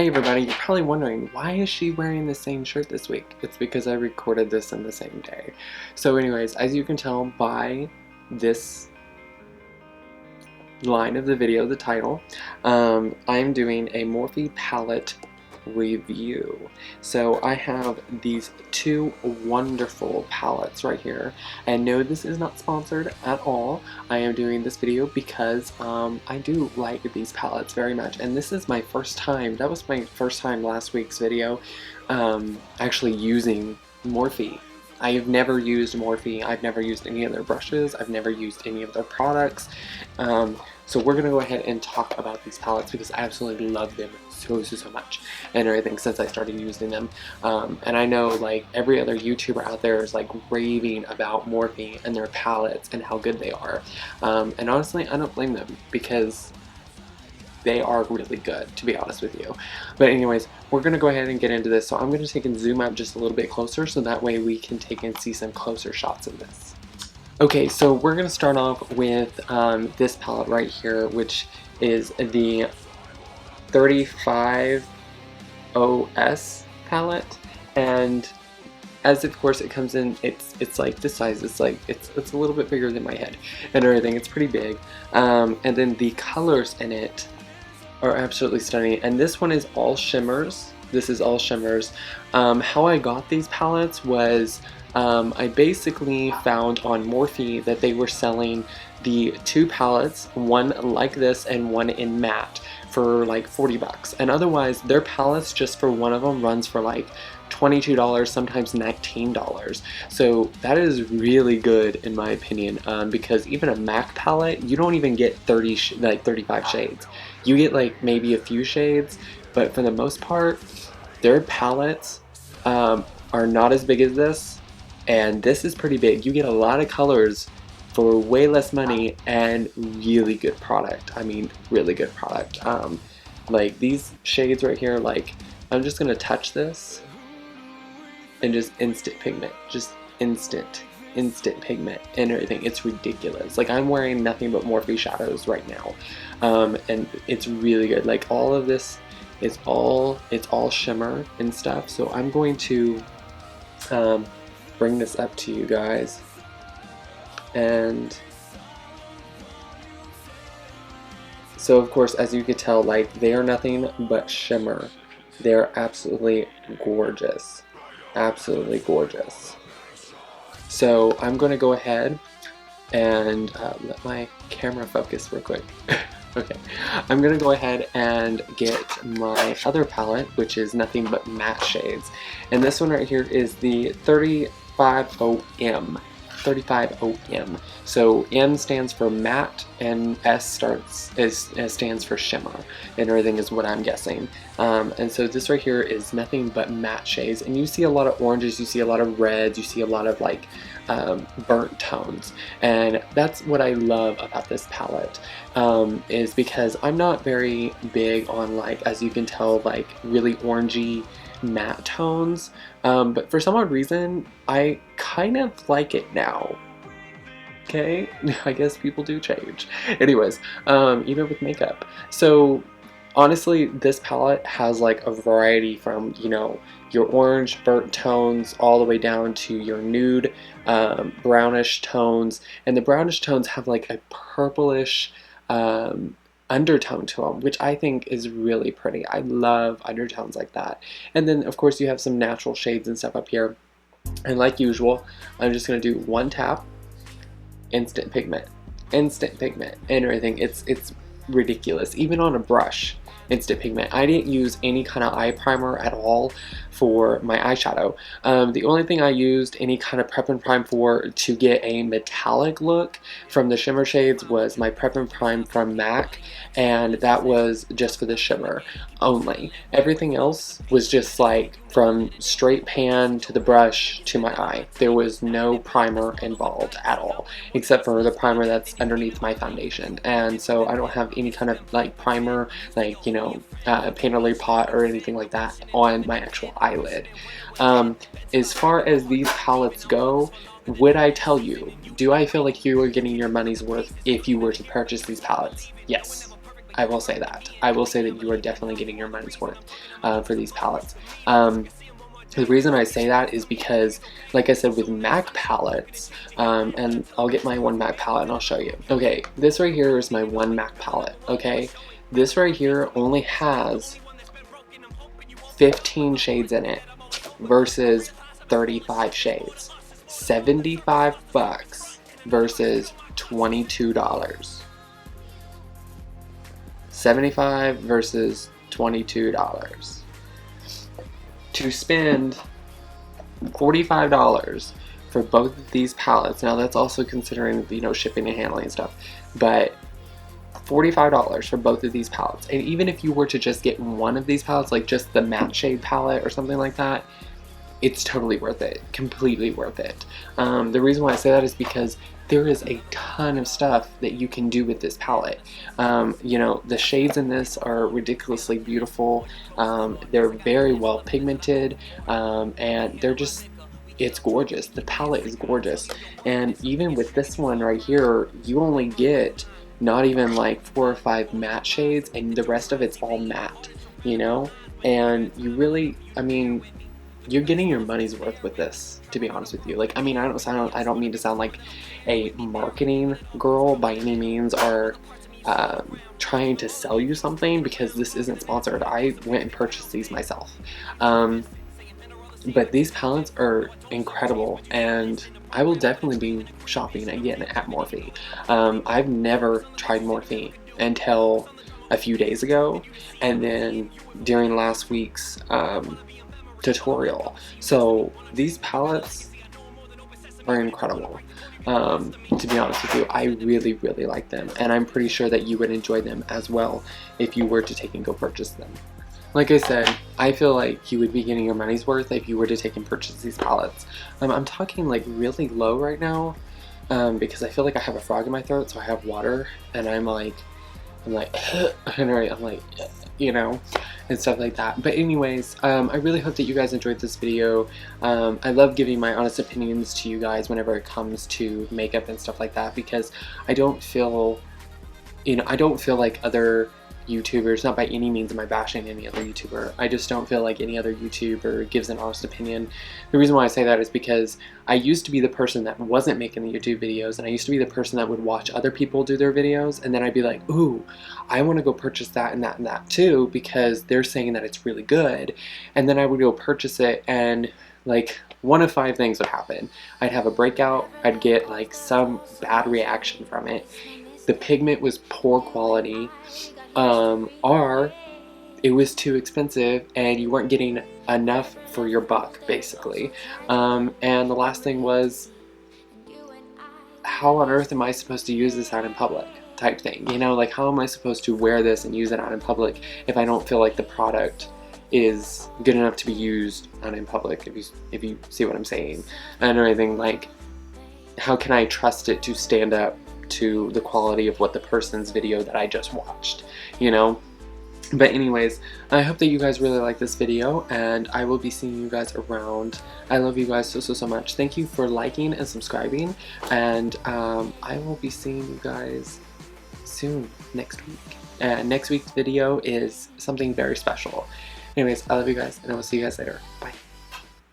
everybody, you're probably wondering, why is she wearing the same shirt this week? It's because I recorded this on the same day. So anyways, as you can tell by this line of the video, the title, I'm doing a Morphe palette review. So I have these two wonderful palettes right here, and no, this is not sponsored at all. I am doing this video because I do like these palettes very much, and this is my first time, that was my first time last week's video, actually using Morphe. I've never used Morphe, I've never used any of their brushes, I've never used any of their products. So we're going to go ahead and talk about these palettes because I absolutely love them so much and everything since I started using them. And I know like every other YouTuber out there is like raving about Morphe and their palettes and how good they are. And honestly, I don't blame them because they are really good, to be honest with you. But anyways, we're going to go ahead and get into this. So I'm going to take and zoom out just a little bit closer so that way we can take and see some closer shots of this. Okay, so we're going to start off with this palette right here, which is the 35 OS palette, and as of course it comes in, it's like this size. It's like it's a little bit bigger than my head and everything. It's pretty big, and then the colors in it are absolutely stunning. And this one is all shimmers. This is all shimmers. How I got these palettes was I basically found on Morphe that they were selling the two palettes, one like this and one in matte, for like 40 bucks. And otherwise, their palettes just for one of them runs for like $22, sometimes $19. So that is really good in my opinion, because even a MAC palette, you don't even get 35 shades. You get like maybe a few shades, but for the most part, their palettes are not as big as this. And this is pretty big. You get a lot of colors for way less money and really good product. I mean, really good product. Like these shades right here, like I'm just gonna touch this and just instant pigment, just instant pigment and everything. It's ridiculous. Like I'm wearing nothing but Morphe shadows right now, and it's really good. Like all of this is all shimmer and stuff. So I'm going to bring this up to you guys, and so of course, as you can tell, like they are nothing but shimmer. They're absolutely gorgeous, absolutely gorgeous. So I'm going to go ahead and let my camera focus real quick. Okay, I'm going to go ahead and get my other palette, which is nothing but matte shades. And this one right here is the 35OM. 35OM. So M stands for matte and S stands for shimmer, and everything is what I'm guessing. And so this right here is nothing but matte shades, and you see a lot of oranges, you see a lot of reds, you see a lot of like burnt tones, and that's what I love about this palette, is because I'm not very big on, like, as you can tell, like really orangey matte tones, but for some odd reason I kind of like it now. Okay, I guess people do change. Anyways, even with makeup. So honestly, this palette has like a variety from, you know, your orange burnt tones all the way down to your nude brownish tones, and the brownish tones have like a purplish undertone to them, which I think is really pretty. I love undertones like that. And then of course you have some natural shades and stuff up here, and like usual, I'm just gonna do one tap, instant pigment and everything. It's ridiculous. Even on a brush, instant pigment. I didn't use any kind of eye primer at all for my eyeshadow. The only thing I used any kind of prep and prime for to get a metallic look from the shimmer shades was my prep and prime from MAC, and that was just for the shimmer only. Everything else was just like from straight pan to the brush to my eye. There was no primer involved at all, except for the primer that's underneath my foundation. And so I don't have any kind of like primer, like, you know, painterly pot or anything like that on my actual eyelid. As far as these palettes go, would I tell you, do I feel like you are getting your money's worth if you were to purchase these palettes? Yes, I will say that. I will say that you are definitely getting your money's worth for these palettes. The reason I say that is because, like I said, with MAC palettes, and I'll get my one MAC palette and I'll show you. Okay, this right here is my one MAC palette, okay? This right here only has 15 shades in it versus 35 shades. 75 bucks versus $22. 75 versus $22. To spend $45 for both of these palettes, now that's also considering, you know, shipping and handling and stuff, but $45 for both of these palettes. And even if you were to just get one of these palettes, like just the matte shade palette or something like that, it's totally worth it, completely worth it. The reason why I say that is because there is a ton of stuff that you can do with this palette. You know, the shades in this are ridiculously beautiful. They're very well pigmented, and they're just, it's gorgeous. The palette is gorgeous. And even with this one right here, you only get not even like 4 or 5 matte shades, and the rest of it's all matte, you know? And you really, I mean, you're getting your money's worth with this, to be honest with you. Like, I mean, I don't mean to sound like a marketing girl by any means, or trying to sell you something, because this isn't sponsored. I went and purchased these myself. But these palettes are incredible, and I will definitely be shopping again at Morphe. I've never tried Morphe until a few days ago, and then during last week's tutorial. So these palettes are incredible. To be honest with you, I really, really like them, and I'm pretty sure that you would enjoy them as well if you were to take and go purchase them. Like I said, I feel like you would be getting your money's worth if you were to take and purchase these palettes. I'm talking like really low right now, because I feel like I have a frog in my throat, so I have water, and I'm like, you know, and stuff like that. But anyways, I really hope that you guys enjoyed this video. I love giving my honest opinions to you guys whenever it comes to makeup and stuff like that, because I don't feel, you know, I don't feel like other YouTubers, not by any means am I bashing any other YouTuber, I just don't feel like any other YouTuber gives an honest opinion. The reason why I say that is because I used to be the person that wasn't making the YouTube videos, and I used to be the person that would watch other people do their videos, and then I'd be like, ooh, I want to go purchase that and that and that too, because they're saying that it's really good. And then I would go purchase it, and like one of 5 things would happen. I'd have a breakout, I'd get like some bad reaction from it, the pigment was poor quality, or it was too expensive and you weren't getting enough for your buck, basically. And the last thing was, how on earth am I supposed to use this out in public, type thing, you know? Like, how am I supposed to wear this and use it out in public if I don't feel like the product is good enough to be used out in public, if you see what I'm saying, and everything. Like, how can I trust it to stand up to the quality of what the person's video that I just watched, you know? But anyways, I hope that you guys really like this video, and I will be seeing you guys around. I love you guys so much. Thank you for liking and subscribing, and I will be seeing you guys soon, next week. And next week's video is something very special. Anyways, I love you guys, and I will see you guys later. Bye.